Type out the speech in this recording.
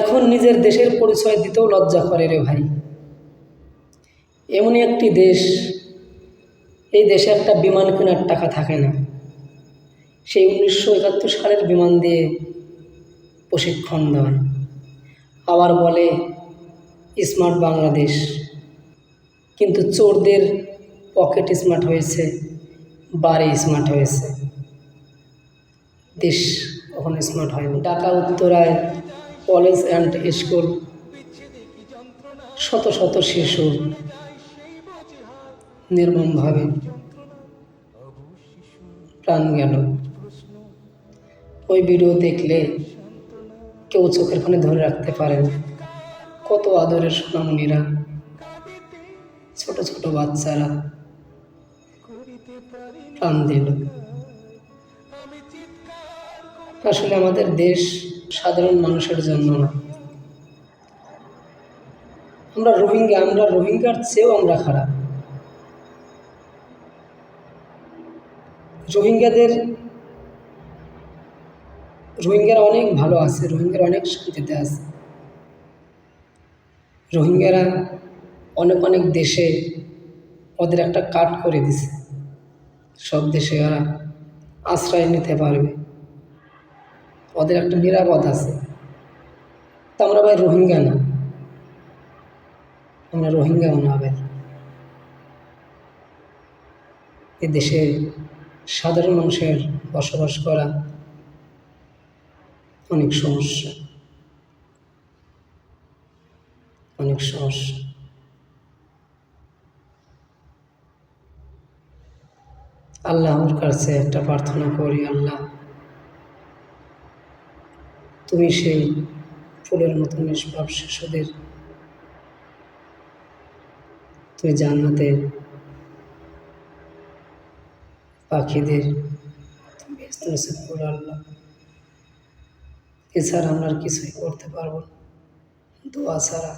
এখন নিজের দেশের পরিচয় দিতেও লজ্জা করে রে ভাই। এমনই একটি দেশ, এই দেশে একটা বিমান কেনার টাকা থাকে না। সেই 1971 সালের বিমান দিয়ে প্রশিক্ষণ দেয়, আবার বলে স্মার্ট বাংলাদেশ। কিন্তু চোরদের পকেট স্মার্ট হয়েছে, বাড়ি স্মার্ট হয়েছে, দেশ কখনো স্মার্ট হয়নি। ঢাকা উত্তরায় কলেজ অ্যান্ড স্কুল, শত শত শিশু নির্মমভাবে প্রাণ গেল। ওই ভিডিও দেখলে কেউ চোখের কোণে ধরে রাখতে পারেন। কত আদরের সোনামণিরা, ছোট ছোট বাচ্চারা প্রাণ দিল। আসলে আমাদের দেশ সাধারণ মানুষের জন্য না। আমরা রোহিঙ্গার চেয়েও আমরা খারাপ। রোহিঙ্গারা অনেক ভালো আছে, রোহিঙ্গারা অনেক শান্তিতে আছে। রোহিঙ্গারা অনেক অনেক দেশে ওদের একটা কাট করে দিছে, সব দেশে ওরা আশ্রয় নিতে পারবে, ওদের একটা নিরাপদ আছে। তা আমরা ভাই রোহিঙ্গা না, আমরা রোহিঙ্গাও না ভাই। এ দেশে সাধারণ মানুষের বসবাস করা অনেক সমস্যা, অনেক সমস্যা। আল্লাহর কাছে একটা প্রার্থনা করি, আল্লাহ তুমি সেই ফুলের মতো নিষ্পাপ শিশুদের তুমি জান্নাতে পাখিদের তুমি ব্যস্ত নসিব করো আল্লাহ। এছাড়া আমরা আর কিছুই করতে পারবো না, দোয়া ছাড়া।